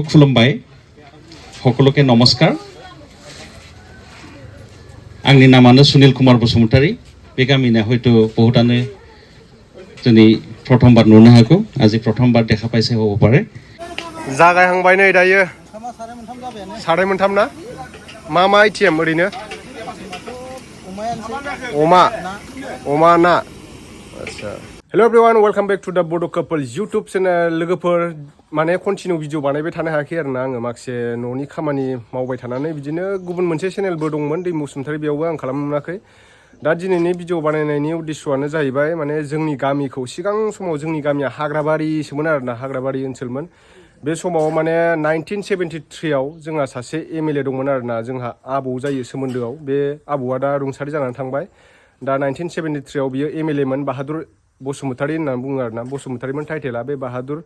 खुलुमबाय সকলোকে নমস্কাৰ आंनि नामानो सुनील कुमार बसुमतारी बे गामिना हयতো बहुतानो दिनै प्रथमबार नुनो हागौ আজি प्रथमबार দেখা पाइसे হব পাৰে जागायहांबाय नै दायो साराय मोनथाम ना मा आइटेम ओरैनो अमा ना आच्छा hello everyone welcome back to the Bodo couple YouTube channel लोगोफोर माने कन्टिन्यू भिडिअ बानायबाय थानो हायाखै आरोना आङो माखासे न'नि खामानि मावबाय थानानै बिदिनो गुबुन मोनसे चेनेलबो दंमोन दै बसुमतारी बेयावबो आं खालामनो मोनाखै दा दिनैनि भिडिअ बानायनायनि उद्देश्यआनो जाहैबाय माने जोंनि गामिखौ सिगां समाव जोंनि गामिया हाग्राबारिसोमोन आरोना हाग्राबारि ओनसोलमोन बे समाव माने 1973 आव जोंहा सासे MLA दंमोन आरोना जोंहा आबौ जायो सोमोन्दोआव बे आबौआ दा रुंसारि जानानै थांबाय दा 1973 आव बियो MLA मोन बाहादुर बसुमतारी होनना बुङो आरोना बसुमतारीमोन टाइटेला बे बाहादुर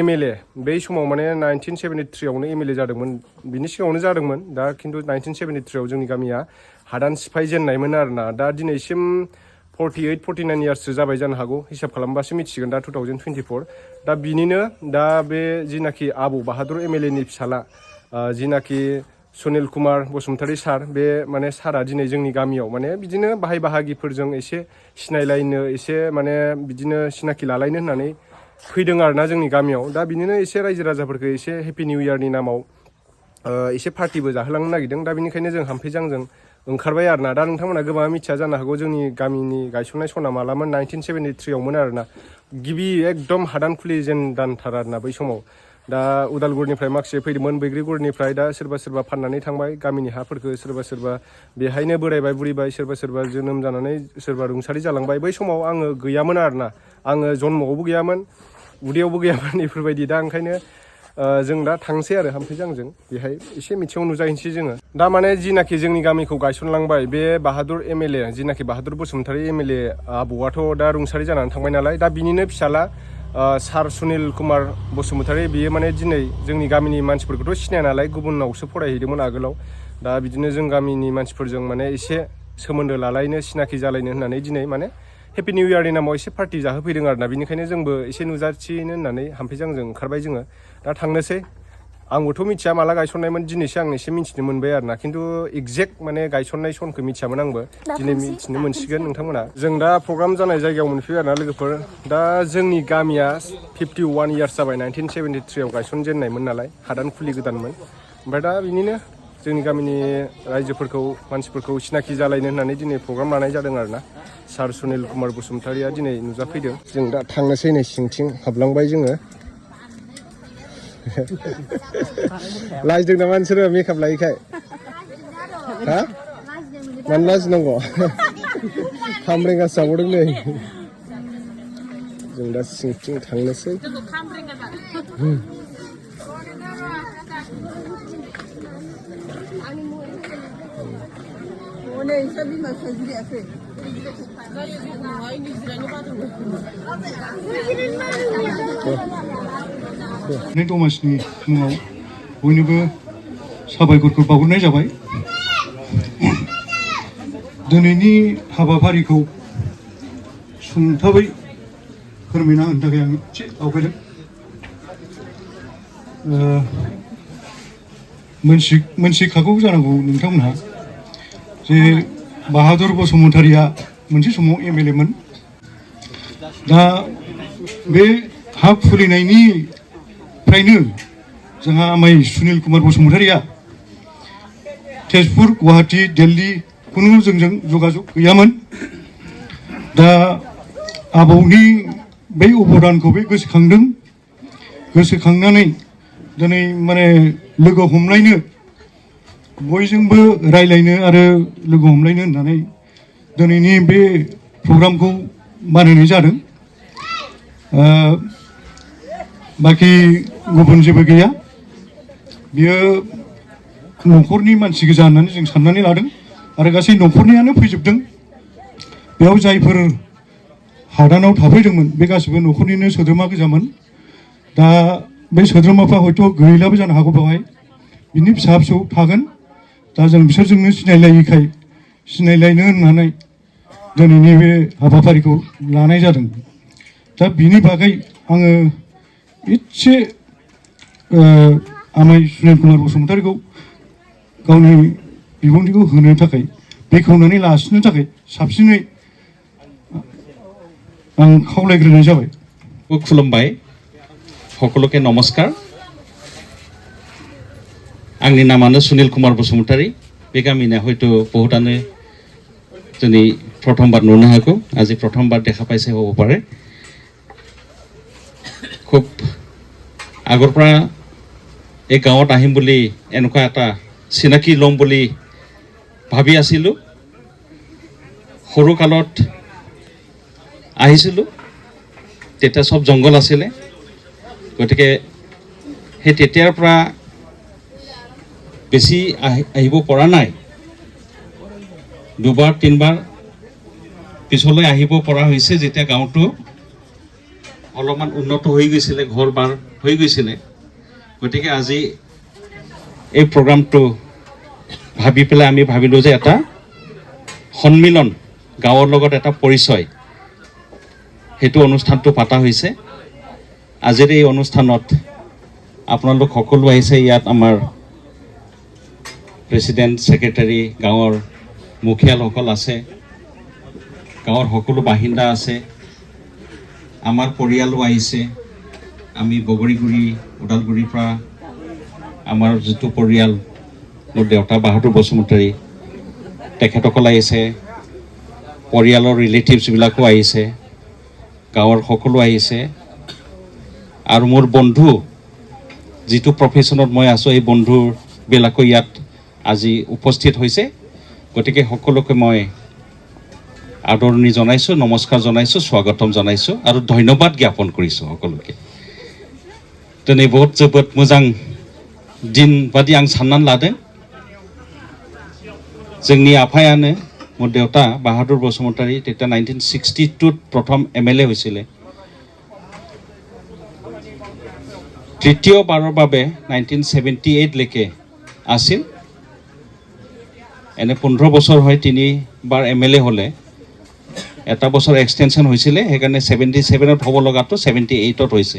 MLA बै समाव माने 1973 आवनो MLA जादोंमोन बिनि सिगाङावनो जादोंमोन दा खिन्थु 1973 आव जोंनि गामिया हादान सिफाय जेननायमोन आरोना दा दिनैसिम 48-49 इयार्ससो जाबाय जानो हागौ हिसाब खालामबासो मिथिगोन दा 2024 दा बिनिनो दा बे जिनाखि आबौ बाहादुर MLA नि फिसाला जिनाखि सुनील कुमार बसुमतारी सार बे माने सारा दिनै जोंनि गामियाव माने बिदिनो बाहाय बाहागिफोरजों एसे सिनायलायनो एसे माने बिदिनो सिनाखि लालायनो होननानै फैदों आरोना जोंनि गामियाव दा बिनिनो एसे रायजो राजाफोरखौ एसे हेपि निउ इयारनि नामाव एसे पार्टिबो जाहोलांनो नागिरदों दा बिनिखायनो जों हामफैजांजों ओंखारबाय आरोना दा नोंथांमोना गोबाङा मिथिया जानो हागौ जोंनि गामिनि गायसननाय सना मालामोन 1973 आवमोन आरोना गिबि एकदम हादान खुलि जेनदानथार आरोना बै समाव दा उदालगुरिनिफ्राय माखासे फैदोंमोन बैग्रिगुरिनिफ्राय दा सोरबा फाननानै थांबाय गामिनि हाफोरखौ सोरबा बेहायनो बोरायबाय बुरिबाय सोरबा जोनोम जानानै सोरबा रुंसारि जालांबाय बै समाव आङो गैयामोन आरोना आङो जन्मआवबो गैयामोन उदैयावबो गैयामोन बेफोरबायदि दा ओंखायनो जों दा थांसै आरो हामफैजांजों बेहाय एसे मिथियाव नुजाहैनोसै जोङो दा माने जिनाखि जोंनि गामिखौ गायसनलांबाय बे बाहादुर MLA जिनाखि बाहादुर बसुमतारी MLA आबौआथ' दा रुंसारि जानानै थांबाय नालाय दा बिनिनो फिसाला सार सुनील कुमार बसुमतारी बियो माने दिनै जोंनि गामिनि मानसिफोरखौथ' सिनाया नालाय गुबुनावसो फरायहैदोंमोन आगोलाव दा बिदिनो जों गामिनि मानसिफोरजों माने एसे सोमोन्दो लालायनो सिनाखि जालायनो होननानै दिनै माने हेपि निउ इयारनि नामाव एसे पार्टि जाहोफैदों आरोना बिनिखायनो जोंबो एसे नुजाथिनो होननानै हामफैजांजों ओंखारबाय जोङो दा थांनोसै आंबोथ' मिथिया माला गायसननायमोन दिनैसो आं एसे मिथिनो मोनबाय आरोना खिन्थु एक्जेक्ट माने गायसननाय सनखौ मिथियामोन आंबो दिनै मिथिनो मोनसिगोन नोंथांमोना जों दा प्रग्राम जानाय जायगायाव मोनफैबाय आरोना लोगोफोर दा जोंनि गामिया 51 इयार्स जाबाय 1973 आव गायसनजेननायमोन नालाय हादान खुलि गोदानमोन ओमफ्राय दा बिनिनो जोंनि गामिनि रायजोफोरखौ मानसिफोरखौ सिनाखि जालायनो होननानै दिनै प्रग्राम लानाय जादों आरोना सार सुनील कुमार बसुमतारीया दिनै नुजाफैदों जों दा थांनोसै नै सिंथिं हाबलांबाय जोङो लाजिदों नामा नोंसोरो मेकआप लायैखाय हा मानो लाजिनांगौ खामब्रेंगासो जाबावदों नै जों दा सिंथिं थांनोसै दमासिनि मुङाव बयनोबो साबायखरखौ बावहरनाय जाबाय दिनैनि हाबाफारिखौ सुंथाबै फोरमायना होनो थाखाय आं एसे आवगायदों मोनथिखागौ जानांगौ नोंथांमोनहा जे बाहादुर बसुमतारीया मोनसे समाव MLA मोन दा बे हा खुलिनायनिफ्रायनो जोंहा आमाय सुनील कुमार बसुमतारीया तेजपुर गुवाहाटी दिल्ली खुनु जोंजों जगाजग गैयामोन दा आबौनि बै अबदानखौ बे गोसोखांनानै दिनै माने लोगो हमलायनो बयजोंबो रायलायनो आरो लोगो हमलायनो होननानै दिनैनि बे प्रग्रामखौ बानायनाय जादों बाखि गुबुन जेबो गैया बियो न'खरनि मानसि गोजा होननानै जों साननानै लादों आरो गासै न'खरनियानो फैजोबदों बेयाव जायफोर हादानाव थाफैदोंमोन बे गासिबो न'खरनिनो सोद्रोमा गोजामोन दा बे सोद्रोमाफ्रा हयथ' गैलाबो जानो हागौ बेवहाय बिनि फिसा फिसौ थागोन दा जों बिसोरजोंनो सिनायलायैखाय सिनायलायनो होननानै दिनैनि बे हाबाफारिखौ लानाय जादों दा बिनि बागै आङो एसे आमाय सुनिल कुमार बसुमतारीखौ गावनि बिबुंथिखौ होनो थाखाय बेखेवनानै लाखिनो थाखाय साबसिनै आं खावलायग्रोनाय जाबाय। खुलुमबाय সকলোকে নমস্কাৰ। आंनि नामानो सुनिल कुमार बसुमतारी। बे गामिना हयতো बहुतानो दिनै प्रथमबार नुनो हागौ, আজি प्रथमबार দেখা পাইছে হ'ব পাৰে। খুব আগৰ পৰা এই গাঁৱত আহিম বুলি এনেকুৱা এটা চিনাকি ল'ম বুলি ভাবি আছিলোঁ। সৰু কালত আহিছিলোঁ, তেতিয়া সব জংঘল আছিলে, গতিকে সেই তেতিয়াৰ পৰা বেছি আহিব পৰা নাই। দুবাৰ তিনিবাৰ পিছলৈ আহিব পৰা হৈছে যেতিয়া গাঁৱটো অলপমান উন্নত হৈ গৈছিলে, ঘৰ বাৰ হৈ গৈছিলে। গতিকে আজি এই প্ৰগ্ৰামটো ভাবি পেলাই আমি ভাবিলোঁ যে এটা সন্মিলন, গাঁৱৰ লগত এটা পৰিচয়, সেইটো অনুষ্ঠানটো পাতা হৈছে। আজিৰ এই অনুষ্ঠানত আপোনালোক সকলো আহিছে। ইয়াত আমাৰ প্ৰেচিডেণ্ট, ছেক্ৰেটাৰী, গাঁৱৰ মুখিয়ালসকল আছে, গাঁৱৰ সকলো বাসিন্দা আছে, আমাৰ পৰিয়ালো আহিছে। আমি বগৰীগুৰি, ওদালগুৰিৰ পৰা আমাৰ যিটো পৰিয়াল, মোৰ দেউতা বাহাদুৰ বসুমতাৰী, তেখেতসকল আহিছে, পৰিয়ালৰ ৰিলেটিভছবিলাকো আহিছে, গাঁৱৰ সকলো আহিছে, আৰু মোৰ বন্ধু যিটো প্ৰফেশ্যনত মই আছোঁ, এই বন্ধুবিলাকো ইয়াত আজি উপস্থিত হৈছে। গতিকে সকলোকে মই আদৰণি জনাইছোঁ, নমস্কাৰ জনাইছোঁ, স্বাগতম জনাইছোঁ আৰু ধন্যবাদ জ্ঞাপন কৰিছোঁ সকলোকে। दिनै बहुत जोबोद मोजां दिन बादि आं साननानै लादों। जोंनि आफायानो मोर देउता बाहादुर बसुमतारी তেতিয়া 1962 प्रथम MLA হৈছিলে। তৃতীয়বাৰৰ বাবে 1978 লৈকে আছিল। এনে 15 বছৰ হয় তিনিবাৰ MLA হ'লে, এটা বছৰ এক্সটেনশ্যন হৈছিলে, সেইকাৰণে 77ত হ'ব লগাটো 78ত হৈছে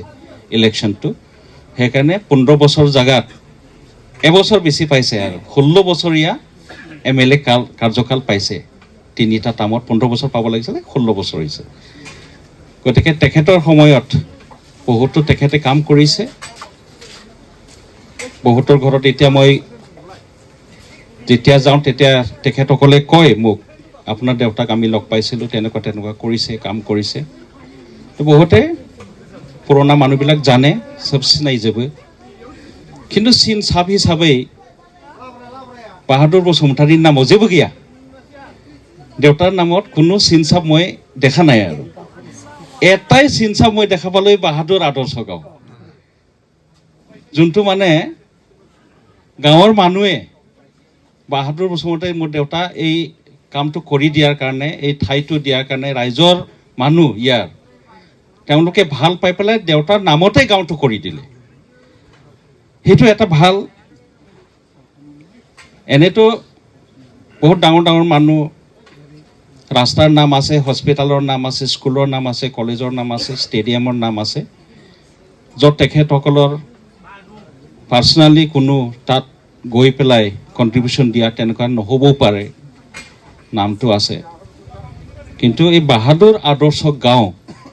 ইলেকশ্যনটো। সেইকাৰণে 15 বছৰ জাগাত এবছৰ বেছি পাইছে আৰু 16 বছৰীয়া MLA কাৰ্যকাল পাইছে। তিনিটা টাৰ্মত 15 বছৰ পাব লাগিছিলে, 16 বছৰ হৈছে। গতিকে তেখেতৰ সময়ত বহুতো তেখেতে কাম কৰিছে। বহুতৰ ঘৰত এতিয়া মই যেতিয়া যাওঁ তেতিয়া তেখেতসকলে কয় মোক, আপোনাৰ দেউতাক আমি লগ পাইছিলোঁ, তেনেকুৱা তেনেকুৱা কৰিছে, কাম কৰিছে। তো বহুতে পুৰণা মানুহবিলাক জানে, চব চিনাইজোবো। কিন্তু চিন চাপ হিচাপে বাহাদুৰ বসুমতাৰীৰ নামত যেবো গিয়া। দেউতাৰ নামত কোনো চিন চাপ মই দেখা নাই আৰু। এটাই চিন চাপ মই দেখা পালোঁ, বাহাদুৰ আদৰ্শ গাঁও, যোনটো মানে গাঁৱৰ মানুহে বাহাদুৰ বসুমতাৰী মোৰ দেউতা এই কামটো কৰি দিয়াৰ কাৰণে, এই ঠাইটো দিয়াৰ কাৰণে ৰাইজৰ মানুহ ইয়াৰ তেওঁলোকে ভাল পাই পেলাই দেউতাৰ নামতে গাঁৱটো কৰি দিলে। সেইটো এটা ভাল। এনেতো বহুত ডাঙৰ ডাঙৰ মানুহ, ৰাস্তাৰ নাম আছে, হস্পিটালৰ নাম আছে, স্কুলৰ নাম আছে, কলেজৰ নাম আছে, ষ্টেডিয়ামৰ নাম আছে, য'ত তেখেতসকলৰ পাৰ্চনেলি কোনো তাত গৈ পেলাই কণ্ট্ৰিবিউশ্যন দিয়া তেনেকুৱা নহ'বও পাৰে, নামটো আছে। কিন্তু এই বাহাদুৰ আদৰ্শ গাঁও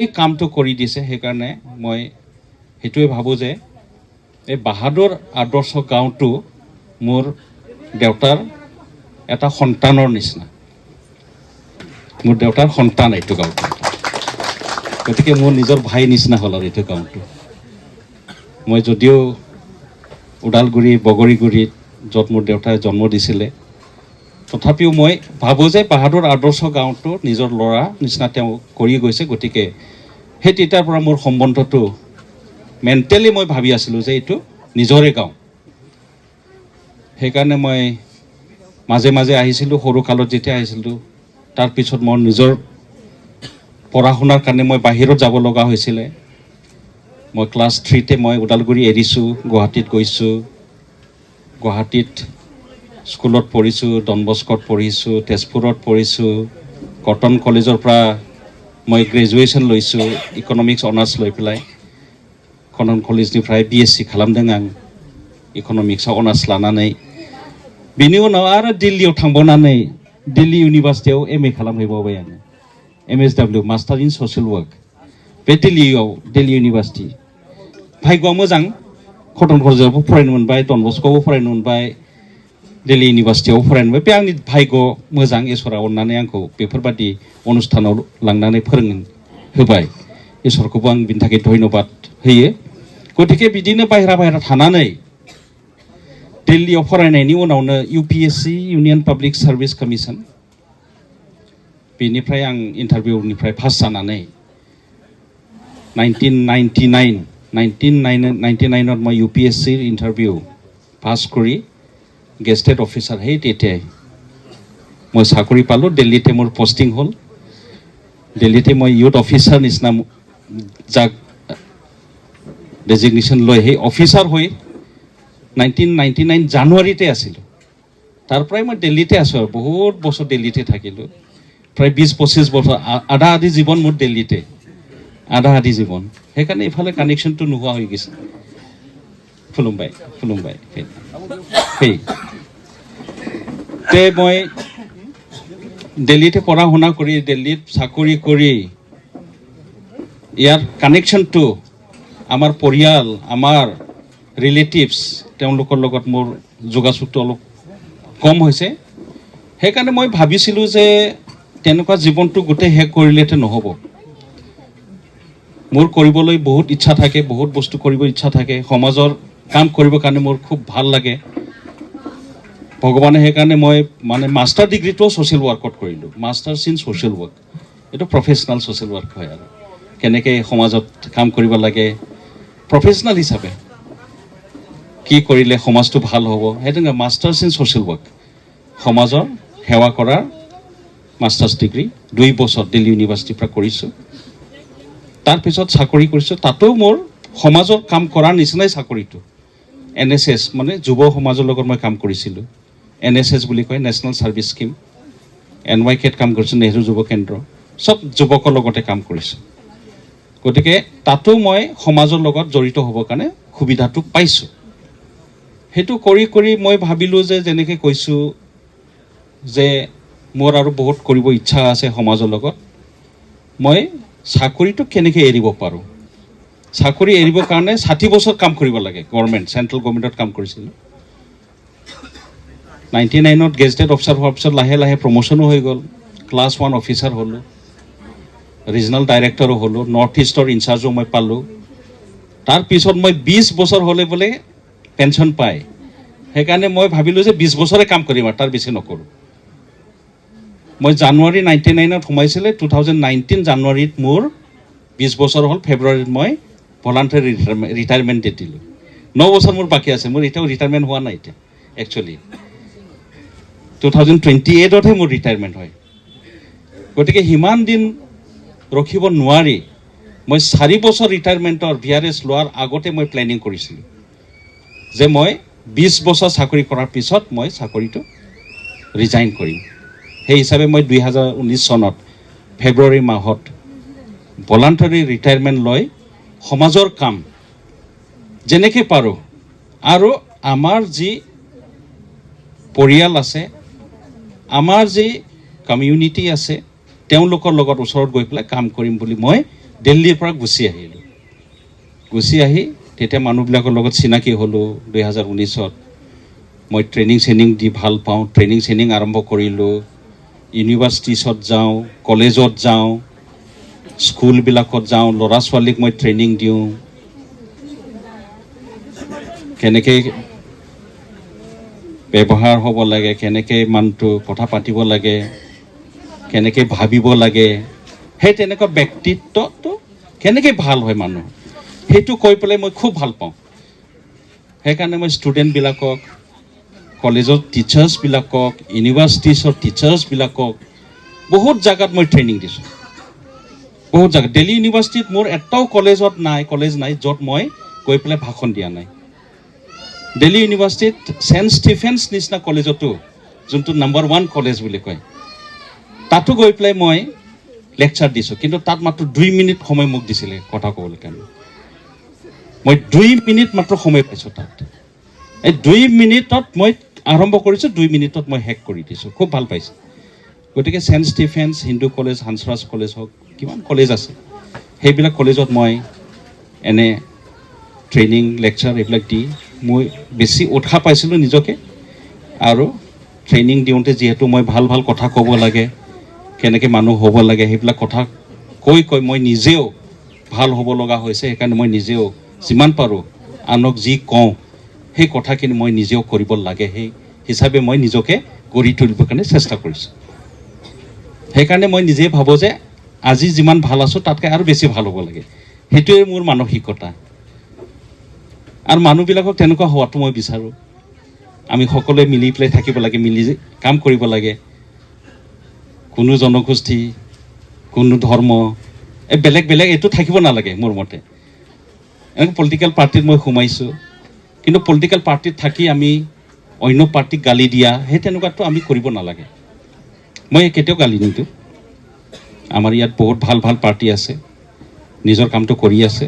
এই কামটো কৰি দিছে। সেইকাৰণে মই সেইটোৱে ভাবোঁ যে এই বাহাদুৰ আদৰ্শ গাঁওটো মোৰ দেউতাৰ এটা সন্তানৰ নিচিনা। মোৰ দেউতাৰ সন্তান এইটো গাঁওটো, গতিকে মোৰ নিজৰ ভাই নিচিনা হ'ল আৰু এইটো গাঁওটো। মই যদিও ওদালগুৰি, বগৰীগুৰিত, য'ত মোৰ দেউতাই জন্ম দিছিলে, তথাপিও মই ভাবোঁ যে বাহাদুৰ আদৰ্শ গাঁওটো নিজৰ ল'ৰা নিচিনা তেওঁ কৰি গৈছে। গতিকে সেই তেতিয়াৰ পৰা মোৰ সম্বন্ধটো মেণ্টেলি মই ভাবি আছিলোঁ যে এইটো নিজৰে গাঁও। সেইকাৰণে মই মাজে মাজে আহিছিলোঁ, সৰু কালত যেতিয়া আহিছিলোঁ। তাৰপিছত মোৰ নিজৰ পঢ়া শুনাৰ কাৰণে মই বাহিৰত যাব লগা হৈছিলে। মই ক্লাছ 3তে মই ওদালগুৰি এৰিছোঁ, গুৱাহাটীত গৈছোঁ। গুৱাহাটীত স্কুলত পঢ়িছোঁ, ডনবস্কত পঢ়িছোঁ, তেজপুৰত পঢ়িছোঁ। কটন কলেজৰ পৰা মই গ্ৰেজুৱেশ্যন লৈছোঁ, ইকনমিক্স অনাৰ্ছ লৈ পেলাই। কটন কলেजनिफ्राय BSc खालामदों आं। इक'नमिक्सआव अनार्स लानानै बिनि उनाव आरो दिल्लीयाव थांबावनानै दिल्ली इउनिभार्सिटियाव MA खालामहैबावबाय आङो MSW मास्टार इन ससियेल वर्क बे दिल्ली इउनिभार्सिटि भाग्यआ मोजां कटन कलेजावबो फरायनो मोनबाय डन बस्क'आवबो फरायनो मोनबाय दिल्ली इउनिभार्सिटियाव फरायनो मोनबाय बे आंनि भाग्य मोजां इसोरा अननानै आंखौ बेफोरबादि अनुष्ठानाव लांनानै होबाय इसोरखौबो आं बिनि थाखाय धन्यबाद होयो गतिके बिदिनो बाहेरा थानानै दिल्लीयाव फरायनायनि उनावनो UPSC union public service commission बेनिफ्राय आं इन्टारभिउनिफ्राय पास जानानै 1999 মই UPSC ইণ্টাৰভিউ পাছ কৰি গেষ্টেড অফিচাৰ সেই তেতিয়াই মই চাকৰি পালোঁ দিল্লীতে মোৰ পষ্টিং হ'ল দিল্লীতে মই ইউথ অফিচাৰ নিচিনা যাক ডেজিগনেশ্যন লৈ সেই অফিচাৰ হৈ 1999 জানুৱাৰীতে আছিলোঁ তাৰ পৰাই মই দিল্লীতে আছোঁ আৰু বহুত বছৰ দিল্লীতে থাকিলোঁ প্ৰায় 20-25 বছৰ আধা আধি জীৱন মোৰ দিল্লীতে আধা আধি জীৱন সেইকাৰণে ইফালে কানেকশ্যনটো নোহোৱা হৈ গৈছে খুলুমবাই তে মই দিল্লীতে পঢ়া শুনা কৰি দিল্লীত চাকৰি কৰি ইয়াৰ কানেকশ্যনটো আমাৰ পৰিয়াল আমাৰ ৰিলেটিভছ তেওঁলোকৰ লগত মোৰ যোগাযোগটো অলপ কম হৈছে সেইকাৰণে মই ভাবিছিলোঁ যে তেনেকুৱা জীৱনটো গোটেই শেষ কৰিলেতো নহ'ব মোৰ কৰিবলৈ বহুত ইচ্ছা থাকে বহুত বস্তু কৰিব ইচ্ছা থাকে সমাজৰ কাম কৰিবৰ কাৰণে মোৰ খুব ভাল লাগে ভগৱানে সেইকাৰণে মই মানে মাষ্টাৰ ডিগ্ৰীটো ছ'চিয়েল ৱৰ্কত কৰিলোঁ মাষ্টাৰ্ছ ইন ছ'চিয়েল ৱৰ্ক এইটো প্ৰফেচনেল ছ'চিয়েল ৱৰ্ক হয় আৰু কেনেকৈ সমাজত কাম কৰিব লাগে প্ৰফেচনেল হিচাপে কি কৰিলে সমাজটো ভাল হ'ব সেইটো মাষ্টাৰ্ছ ইন ছ'চিয়েল ৱৰ্ক সমাজৰ সেৱা কৰাৰ মাষ্টাৰ্ছ ডিগ্ৰী 2 বছৰ দিল্লী ইউনিভাৰ্চিটিৰ পৰা কৰিছোঁ তাৰপিছত চাকৰি কৰিছোঁ তাতো মোৰ সমাজৰ কাম কৰাৰ নিচিনাই চাকৰিটো NSS মানে যুৱ সমাজৰ লগত মই কাম কৰিছিলোঁ NSS বুলি কয় নেশ্যনেল ছাৰ্ভিচ স্কিম NYKত কাম কৰিছোঁ নেহৰু যুৱ কেন্দ্ৰ চব যুৱকৰ লগতে কাম কৰিছোঁ গতিকে তাতো মই সমাজৰ লগত জড়িত হ'বৰ কাৰণে সুবিধাটো পাইছোঁ সেইটো কৰি মই ভাবিলোঁ যে যেনেকৈ কৈছোঁ যে মোৰ আৰু বহুত কৰিব ইচ্ছা আছে সমাজৰ লগত মই চাকৰিটো কেনেকৈ এৰিব পাৰোঁ চাকৰি এৰিবৰ কাৰণে 60 বছৰ কাম কৰিব লাগে গভৰ্ণমেণ্ট চেণ্ট্ৰেল গভৰ্ণমেণ্টত কাম কৰিছিলোঁ 99ত গেজেটেড অফিচাৰ হোৱাৰ পিছত লাহে লাহে প্ৰমোশ্যনো হৈ গ'ল ক্লাছ 1 অফিচাৰ হ'লোঁ ৰিজনেল ডাইৰেক্টৰো হ'লোঁ নৰ্থ ইষ্টৰ ইনচাৰ্জো মই পালোঁ তাৰপিছত মই 20 বছৰ হ'লে বোলে পেঞ্চন পায় সেইকাৰণে মই ভাবিলোঁ যে 20 বছৰে কাম কৰিম আৰু তাৰ বেছি নকৰোঁ মই জানুৱাৰী 99ত সোমাইছিলে 2019 জানুৱাৰীত মোৰ 20 বছৰ হ'ল ফেব্ৰুৱাৰীত মই ভলাণ্টাৰী ৰিটায়াৰমেণ্ট ডেট দিলোঁ 9 বছৰ মোৰ বাকী আছে মোৰ এতিয়াও ৰিটায়াৰমেণ্ট হোৱা নাই এতিয়া একচুৱেলি 2028তহে মোৰ ৰিটায়াৰমেণ্ট হয় গতিকে সিমান দিন ৰখিব নোৱাৰি মই 4 বছৰ ৰিটায়াৰমেণ্টৰ VRS লোৱাৰ আগতে মই প্লেনিং কৰিছিলোঁ যে মই 20 বছৰ চাকৰি কৰাৰ পিছত মই চাকৰিটো ৰিজাইন কৰিম সেই হিচাপে মই 2019 চনত ফেব্ৰুৱাৰী মাহত ভলাণ্টাৰী ৰিটায়াৰমেণ্ট লৈ সমাজৰ কাম যেনেকৈ পাৰোঁ আৰু আমাৰ যি পৰিয়াল আছে আমাৰ যি কমিউনিটি আছে তেওঁলোকৰ লগত ওচৰত গৈ পেলাই কাম কৰিম বুলি মই দিল্লীৰ পৰা গুচি আহিলোঁ গুচি আহি তেতিয়া মানুহবিলাকৰ লগত চিনাকি হ'লোঁ 2019ত মই ট্ৰেইনিং দি ভাল পাওঁ ট্ৰেইনিং আৰম্ভ কৰিলোঁ ইউনিভাৰ্চিটিছত যাওঁ কলেজত যাওঁ স্কুলবিলাকত যাওঁ ল'ৰা ছোৱালীক মই ট্ৰেইনিং দিওঁ কেনেকৈ ব্যৱহাৰ হ'ব লাগে কেনেকৈ মানুহটো কথা পাতিব লাগে কেনেকৈ ভাবিব লাগে সেই তেনেকুৱা ব্যক্তিত্বটো কেনেকৈ ভাল হয় মানুহ সেইটো কৈ পেলাই মই খুব ভাল পাওঁ সেইকাৰণে মই ষ্টুডেণ্টবিলাকক কলেজৰ টিচাৰ্ছবিলাকক ইউনিভাৰ্চিটিছৰ টিচাৰ্ছবিলাকক বহুত জাগাত মই ট্ৰেইনিং দিছোঁ বহুত জাগাত দিল্লী ইউনিভাৰ্চিটিত মোৰ এটাও কলেজ নাই য'ত মই গৈ পেলাই ভাষণ দিয়া নাই দিল্লী ইউনিভাৰ্চিটিত চেণ্ট ষ্টিফেন্স নিচিনা কলেজতো যোনটো নম্বৰ 1 কলেজ বুলি কয় তাতো গৈ পেলাই মই লেকচাৰ দিছোঁ কিন্তু তাত মাত্ৰ 2 মিনিট সময় মোক দিছিলে কথা ক'বলৈ কাৰণে মই 2 মিনিট মাত্ৰ সময় পাইছোঁ তাত এই 2 মিনিটত মই আৰম্ভ কৰিছোঁ, 2 মিনিটত মই শেষ কৰি দিছোঁ। খুব ভাল পাইছোঁ। গতিকে Saint Stephen's Hindu college, Hansraj college হওক, কিমান কলেজ আছে, সেইবিলাক কলেজত মই এনে ট্ৰেইনিং লেকচাৰ এইবিলাক দি মই বেছি উৎসাহ পাইছিলোঁ নিজকে। আৰু ট্ৰেইনিং দিওঁতে যিহেতু মই ভাল ভাল কথা ক'ব লাগে, কেনেকৈ মানুহ হ'ব লাগে, সেইবিলাক কথা কৈ মই নিজেও ভাল হ'ব লগা হৈছে। সেইকাৰণে মই নিজেও যিমান পাৰোঁ আনক যি কওঁ সেই কথাখিনি মই নিজেও কৰিব লাগে, সেই হিচাপে মই নিজকে গঢ়ি তুলিবৰ কাৰণে চেষ্টা কৰিছোঁ। সেইকাৰণে মই নিজেই ভাবোঁ যে আজি যিমান ভাল আছোঁ তাতকৈ আৰু বেছি ভাল হ'ব লাগে। সেইটোৱে মোৰ মানসিকতা। আৰু মানুহবিলাকক তেনেকুৱা হোৱাটো মই বিচাৰোঁ। আমি সকলোৱে মিলি পেলাই থাকিব লাগে, মিলি কাম কৰিব লাগে। কোনো জনগোষ্ঠী, কোনো ধৰ্ম, এই বেলেগ বেলেগ এইটো থাকিব নালাগে মোৰ মতে। এনেকৈ পলিটিকেল পাৰ্টিত মই সোমাইছোঁ, কিন্তু পলিটিকেল পাৰ্টিত থাকি আমি অন্য পাৰ্টিক গালি দিয়া, সেই তেনেকুৱাটো আমি কৰিব নালাগে। মই কেতিয়াও গালি নিদিওঁ। আমাৰ ইয়াত বহুত ভাল ভাল পাৰ্টি আছে, নিজৰ কামটো কৰি আছে।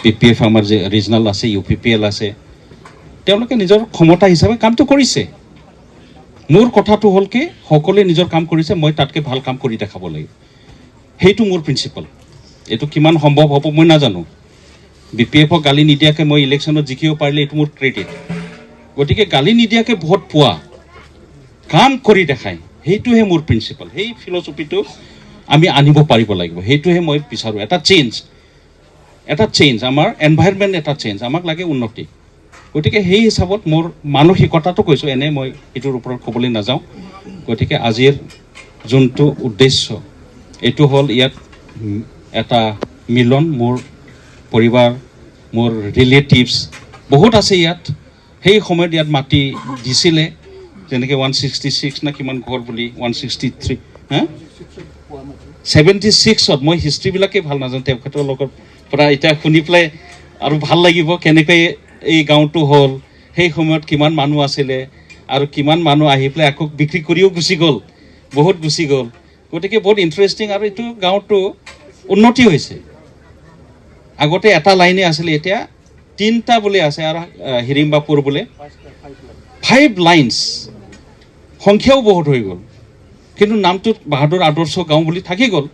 PPF আমাৰ যে ৰিজনেল আছে, UPPL আছে, তেওঁলোকে নিজৰ ক্ষমতা হিচাপে কামটো কৰিছে। মোৰ কথাটো হ'ল কি, সকলোৱে নিজৰ কাম কৰিছে, মই তাতকৈ ভাল কাম কৰি দেখাব লাগিব। সেইটো মোৰ প্ৰিন্সিপাল। এইটো কিমান সম্ভৱ হ'ব মই নাজানো। BPF-ক গালি নিদিয়াকৈ মই ইলেকশ্যনত জিকিব পাৰিলে এইটো মোৰ ক্ৰেডিট। গতিকে গালি নিদিয়াকৈ ভোট পোৱা, কাম কৰি দেখায়, সেইটোহে মোৰ প্ৰিন্সিপাল। সেই ফিলচফিটো আমি আনিব পাৰিব লাগিব। সেইটোহে মই বিচাৰোঁ। এটা চেঞ্জ, আমাৰ এনভাইৰনমেণ্ট এটা চেঞ্জ, আমাক লাগে উন্নতি। গতিকে সেই হিচাপত মোৰ মানসিকতাটো কৈছোঁ, এনে মই এইটোৰ ওপৰত ক'বলৈ নাযাওঁ। গতিকে আজিৰ যোনটো উদ্দেশ্য, এইটো হ'ল ইয়াত এটা মিলন। মোৰ পৰিবাৰ, মোৰ ৰিলেটিভছ বহুত আছে ইয়াত। সেই সময়ত ইয়াত মাটি দিছিলে, যেনেকৈ 166 না কিমান ঘৰ বুলি, 163 76ত। মই হিষ্ট্ৰীবিলাকেই ভাল নাজানো, তেখেতৰ লগত পৰা এতিয়া শুনি পেলাই আৰু ভাল লাগিব কেনেকৈ এই গাঁৱটো হ'ল, সেই সময়ত কিমান মানুহ আছিলে, আৰু কিমান মানুহ আহি পেলাই আকৌ বিক্ৰী কৰিও গুচি গ'ল, বহুত গুচি গ'ল। গতিকে বহুত ইণ্টাৰেষ্টিং। আৰু এইটো গাঁৱটো উন্নতি হৈছে। আগতে এটা লাইনে আছিলে, এতিয়া 3টা বোলে আছে, আৰু হিৰিম্বাপুৰ বোলে 5 লাইনছ, সংখ্যাও বহুত হৈ গ'ল। কিন্তু নামটোত বাহাদুৰ আদৰ্শ গাঁও বুলি থাকি গ'ল।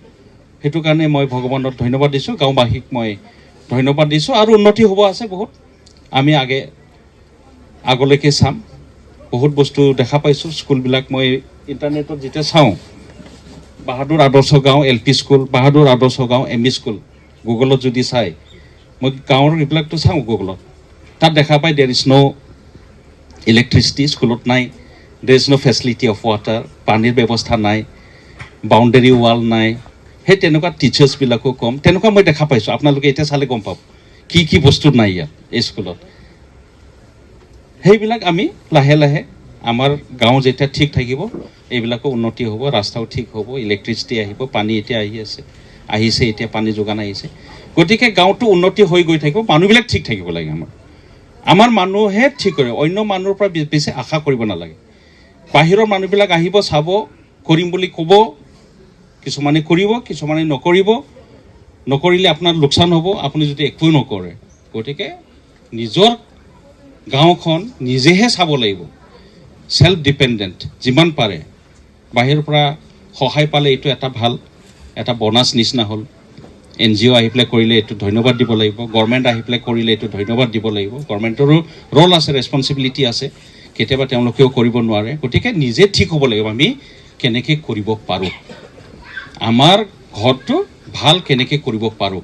সেইটো কাৰণে মই ভগৱানক ধন্যবাদ দিছোঁ, গাঁওবাসীক মই ধন্যবাদ দিছোঁ। আৰু উন্নতি হ'ব আছে বহুত। আমি আগলৈকে চাম। বহুত বস্তু দেখা পাইছোঁ। স্কুলবিলাক মই ইণ্টাৰনেটত যেতিয়া চাওঁ, বাহাদুৰ আদৰ্শ গাঁও LP স্কুল, বাহাদুৰ আদৰ্শ গাঁও ME স্কুল, গুগলত যদি চাই, মই গাঁৱৰ এইবিলাকতো চাওঁ গুগলত, তাত দেখা পাই দেৰ ইজ ন' ইলেক্ট্ৰিচিটি, স্কুলত নাই। There is no' facility of water, পানীৰ ব্যৱস্থা নাই, বাউণ্ডেৰী ৱাল নাই। সেই তেনেকুৱা টিচাৰ্ছবিলাকো কম, তেনেকুৱা মই দেখা পাইছোঁ। আপোনালোকে এতিয়া চালে গম পাব কি কি বস্তু নাই ইয়াত এই স্কুলত। সেইবিলাক আমি লাহে লাহে, আমাৰ গাঁও যেতিয়া ঠিক থাকিব, এইবিলাকো উন্নতি হ'ব, ৰাস্তাও ঠিক হ'ব, ইলেক্ট্ৰিচিটি আহিব, পানী এতিয়া আহিছে, এতিয়া পানী যোগান আহিছে। গতিকে গাঁৱটো উন্নতি হৈ গৈ থাকিব, মানুহবিলাক ঠিক থাকিব লাগে। আমাৰ মানুহে ঠিক কৰে, অন্য মানুহৰ পৰা বেছি আশা কৰিব নালাগে। বাহিৰৰ মানুহবিলাক আহিব, চাব, কৰিম বুলি ক'ব, কিছুমানে কৰিব, কিছুমানে নকৰিব। নকৰিলে আপোনাৰ লোকচান হ'ব, আপুনি যদি একো নকৰে। গতিকে নিজৰ গাঁওখন নিজেহে চাব লাগিব, চেল্ফ ডিপেণ্ডেণ্ট যিমান পাৰে। বাহিৰৰ পৰা সহায় পালে এইটো এটা ভাল, এটা বনাছ নিচিনা হ'ল। NGO আহি পেলাই কৰিলে এইটো ধন্যবাদ দিব লাগিব, গভৰ্ণমেণ্ট আহি পেলাই কৰিলে এইটো ধন্যবাদ দিব লাগিব। গভৰ্ণমেণ্টৰো ৰ'ল আছে, ৰেছপনচিবিলিটি আছে, কেতিয়াবা তেওঁলোকেও কৰিব নোৱাৰে। গতিকে নিজে ঠিক হ'ব লাগিব, আমি কেনেকৈ কৰিব পাৰোঁ, আমাৰ ঘৰটো ভাল কেনেকৈ কৰিব পাৰোঁ,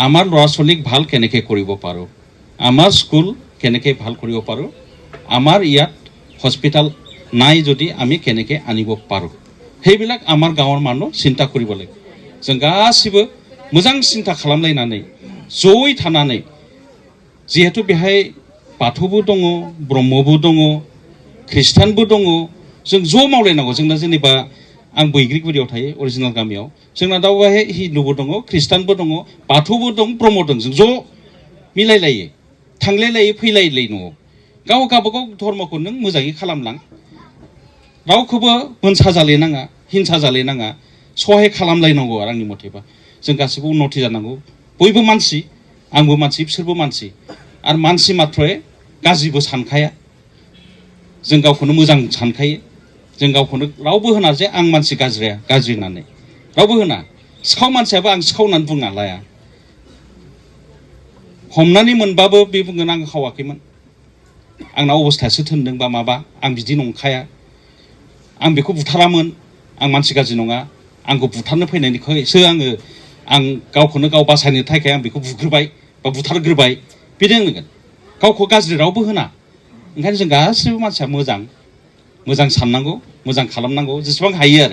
আমাৰ ল'ৰা ছোৱালীক ভাল কেনেকৈ কৰিব পাৰোঁ, আমাৰ স্কুল কেনেকৈ ভাল কৰিব পাৰোঁ, আমাৰ ইয়াত হস্পিটেল নাই যদি আমি কেনেকৈ আনিব পাৰোঁ। সেইবিলাক আমাৰ গাঁৱৰ মানুহ চিন্তা কৰিব লাগে। जों गासिबो मोजां सिन्था खालामलायनानै जयै थानानै, जिहेतु बेहाय बाथौबो दङ, ब्रह्मबो दङ, ख्रिस्टानबो दङ, जों ज' मावलायनांगौ। जोंना जेनेबा आं बैग्रिगुरियाव थायो, अरिजिनेल गामियाव। जोंना दा बेहाय हिन्दुबो दङ, ख्रिस्टानबो दङ, बाथौबो दं, ब्रह्म दं। जों ज' मिलायलायो, थांलायलायो, फैलायलायो न'आव। गाव गावबागाव धर्मखौ नों मोजाङै खालामलां, रावखौबो मोनसा जालायनाङा, हिंसा जालायनाङा, सहाय खालामलायनांगौ आरो आंनि मथेबा। जों गासैबो उन्नति जानांगौ। बयबो मानसि, आंबो मानसि, बिसोरबो मानसि। आरो मानसि मात्र'य गाज्रिबो सानखाया जों गावखौनो मोजां सानखायो जों गावखौनो रावबो होना जे आं मानसि गाज्रि होननानै रावबो होना सिखाव मानसियाबो आं सिखाव होननानै बुंना लाया हमनानै मोनबाबो बे बुंगोन आं खावाखैमोन आंना अबस्थायासो थोनदों बा माबा आं बिदि नंखाया आं बेखौ बुथारामोन आं मानसि गाज्रि नङा आंखौ बुथारनो फैनायनिखायसो आं गावखौनो गाव बासायनो थाखाय आं बेखौ बुग्रोबाय बा बुथारग्रोबाय बिदि होनगोन गावखौ गाज्रि रावबो होना ओंखायनो जों गासैबो मानसिया मोजां साननांगौ मोजां खालामनांगौ जेसेबां हायो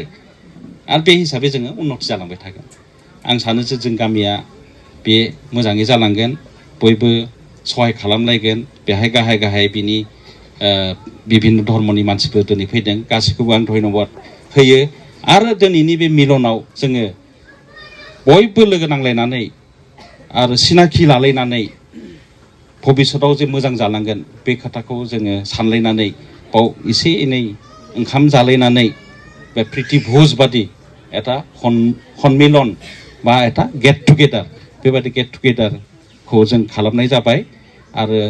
आरो बे हिसाबै जोङो उन्नति जालांबाय थागोन आं सानो जे जों गामिया बे मोजाङै जालांगोन बयबो सहाय खालामलायगोन बेहाय गाहाय बिनि बिभिन्न धर्मनि मानसिफोर दिनै फैदों गासैखौबो आं धन्यबाद होयो आरो दिनैनि बे मिलनाव जोङो बयबो लोगो नांलायनानै आरो सिनाखि लालायनानै भबिष्यताव जे मोजां जालांगोन बे खोथाखौ जोङो सानलायनानै बाव एसे एनै ओंखाम जालायनानै बे प्रिति भोज बादि এটা सन्मिलन बा এটা गेट टुगेदार बेबायदि गेट टुगेदारखौ जों खालामनाय जाबाय आरो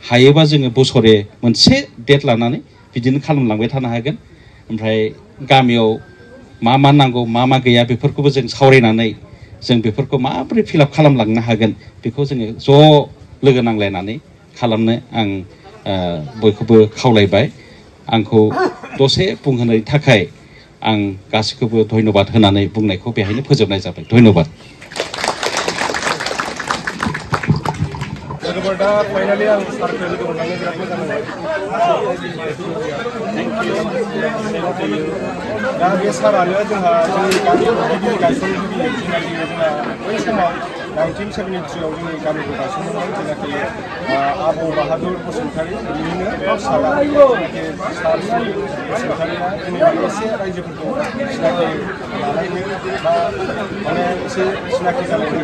हायोबा जोङो बोसोरे मोनसे डेट लानानै बिदिनो खालामलांबाय थानो हागोन ओमफ्राय गामियाव मा नांगौ मा गैया बेफोरखौबो जों सावरायनानै जों बेफोरखौ माबोरै फिलआप खालामलांनो हागोन बेखौ जोङो ज' लोगो नांलायनानै खालामनो आं बयखौबो खावलायबाय आंखौ दसे बुंहोनायनि थाखाय आं गासैखौबो धन्यबाद होनानै बुंनायखौ बेहायनो फोजोबनाय जाबाय धन्यबाद लोगोफोर दा फाइनालि आं सारखौ लोगो मोननानै बिराद मोजां मोनबाय दा बे सारानो जोंहा जोंनि गामिखौ गिबि गायसनगिरि जेनाखि जोंहा बै समाव 1973 आव जोंनि गामिखौ गायसनदोंमोन जेनाखि आबौ बाहादुर बसुमतारी बिनिनो फिसाला जेनाखि सार सुनिल बसुमतारीया दिनै माने एसे रायजोफोरखौ सिनाखि लालायनो बा माने एसे सिनाखि जालायनो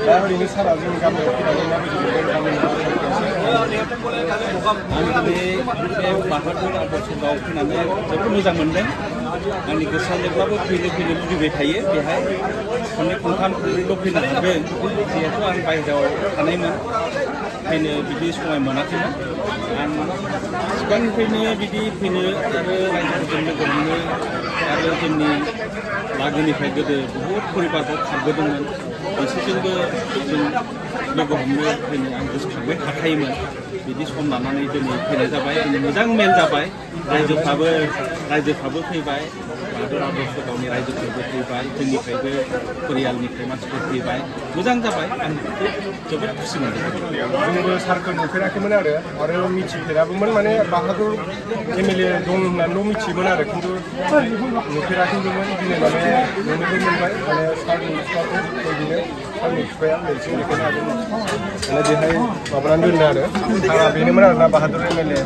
दा ओरैनो सारा जोंनि गामियाव फैनानै माबायदि आं दिनै बे बाहादुर आबरसिंगाव फैनानै जोबोद मोजां मोनदों आंनि गोसोआ जेब्लाबो फैनो लुबैबाय थायो बेहाय खननै खनथाम खनब्रैल' फैनो हादों जिहेतु आं बायहेरायाव थानायमोन फैनो बिदि समाय मोनाखैमोन आं सिगांनिफ्रायनो बिदि फैनो आरो रायजोफोरजों लोगो मोननो आरो जोंनि लागोनिफ्राय गोदो बहुद परिबारफोर खारबोदोंमोन बिसोरजोंबो जों लोगो हमनो फैनो आं गोसोखांबाय थाखायोमोन बिदि सम लानानै दिनै फैनाय जाबाय दिनै मोजां मेल जाबाय रायजोफ्राबो फैबाय बाहादुर आदर्श गावनि रायजोफोरबो फैबाय जोंनिफ्रायबो परियालनिफ्राय मानसिफोर फैबाय मोजां जाबाय आं जोबोद खुसि मोनदों जोंबो सारखौ नुफेराखैमोन आरो मिथिफेराबोमोन माने बाहादुर MLA दं होननानैल' मिथियोमोन आरो खिन्थु नुफेराखैमोन दिनै माने नुनोबो मोनबाय माने सारनि बिफाखौ बिदिनो सारनि बिफाया मोनसे लेखानो हागोन माने बेहाय माबानानै दोनो आरो सारा बेनोमोन आरोना बाहादुर MLA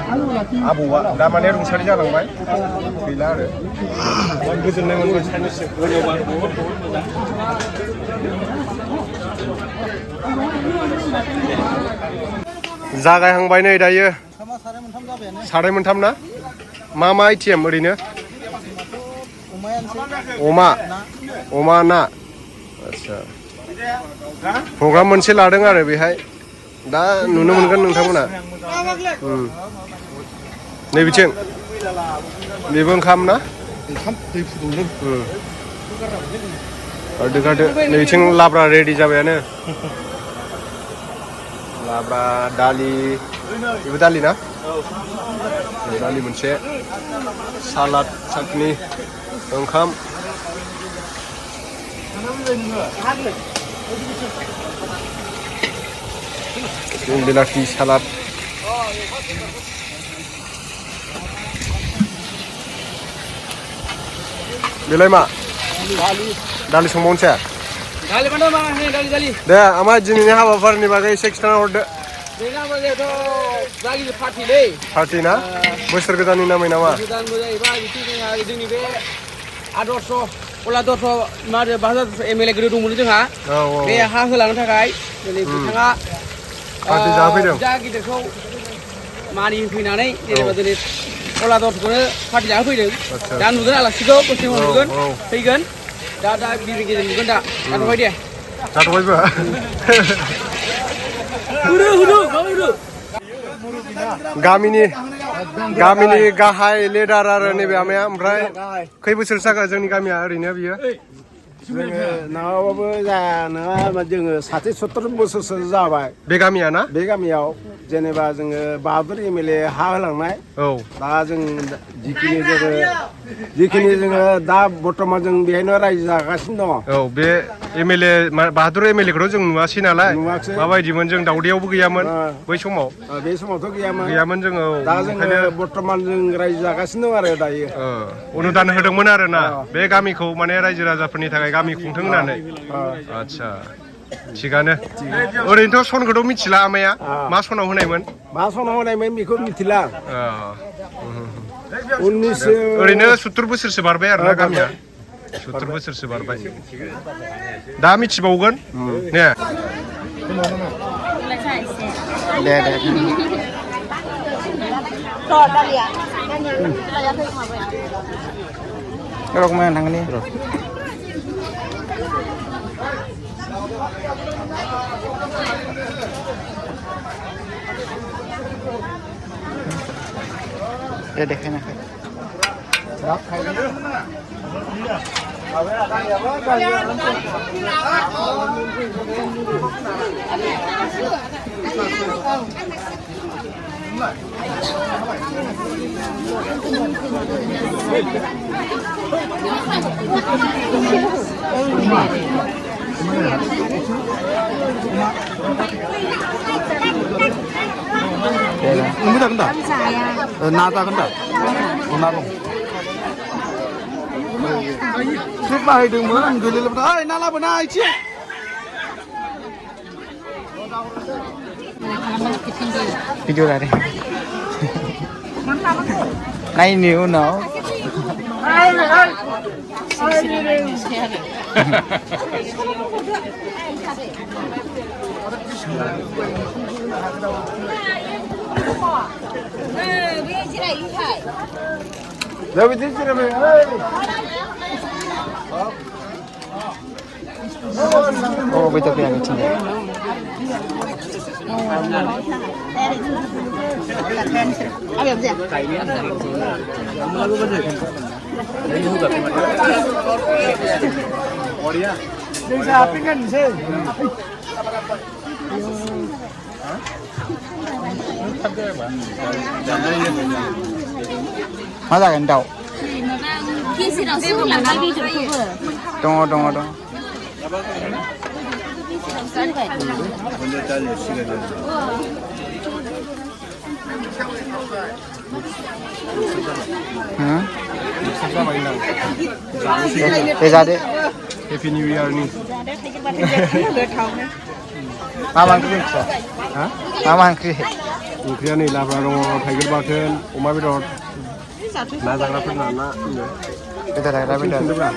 आबौआ दा माने रुंसारि जालांबाय गैला आरो गोजोननाय मोनबाय सारनिसिम धन्यबाद बहुत मोजां जागायहांबाय नै दायो साराय मोनथाम ना मा आइटेम ओरैनो अमा ना आच्छा प्रग्राम मोनसे लादों आरो बेहाय दा नुनो मोनगोन नोंथांमोना नै बिथिं बेबो ओंखाम ना दै फुदुंदों गारदो नै बिथिं लाब्रा रेडि जाबायानो लाब्रा दालि बेबो दालि ना दालि मोनसे सालाद चाटनि ओंखाम बिलाथि सालाद बेलाय मा दालि संबावनोसै दे आमा दिनैनि हाबाफारिनि बागै एसे खिन्थाना हरदो पार्टि ना बोसोर गोदाननि नामै नामा जोंनि बे आदर्श बाहादुर MLA गोदो दंमोन जोंहा बे हा होलांनो थाखाय दिनै बिथाङा पार्टि जाफैदों जा गिदिरखौ मानि फैनानै जेनेबा दिनै कलादर्शखौनो पार्टि जाहोफैदों दा नुगोन आलासिखौ दसे उनाव नुगोन फैगोन दा गेजेर नुगोन दा जाथ'बाय दे जाथ'बायबो गामिनि गाहाय लिडार आरो नैबे आमाया ओमफ्राय खै बोसोर जाखो जोंनि गामिया ओरैनो बियो जोङो नङाबाबो जाया नङा जोङो 60-70 बोसोरसो जाबाय बे गामिया ना बे गामियाव जेनेबा जोङो बाहादुर MLA हा होलांनाय औ दा जों जिखिनि जोङो दा बर्थमान जों बेहायनो रायजो जागासिनो दङ औ बे MLA बाहादुर MLA खौथ' जों नुवासै नालाय नुवाखसै माबायदिमोन जों दावदैयावबो गैयामोन बै समाव बे समावथ' गैयामोन जोङो दा जोङो बर्थमान जों रायजो जागासिनो दं आरो दायो अनुदान होदोंमोन आरोना बे गामिखौ माने रायजो राजाफोरनि थाखाय गामि खुंथों होननानै आदसा थिगानो ओरैनोथ' सनखौथ' मिथिला आमाया मा सनाव होनायमोन मा सनाव होनायमोन बेखौ मिथिला ओरैनो 70 बोसोरसो बारबाय आरोना गामिया 70 बोसोरसो बारबाय दा मिथिबावगोन ने दे रकमेन थांगोन दे देखायनाखै नोंबो जागोन दा ना जागोन दा ना दं क्लिप बाहायदोंमोन गोलैलाबाय ना लाबोना एसे भिडिअ लादों नायनो उनाव oh betul ya betul मा जागोन दाउ दङ दे जादो हेपि निउ इयारनि मा ओंख्रि मा ओंख्रि ओंख्रिया नै लाब्रा दङ थाइगिर बाथोन अमा बेदर ना जाग्राफोरना ना बेदर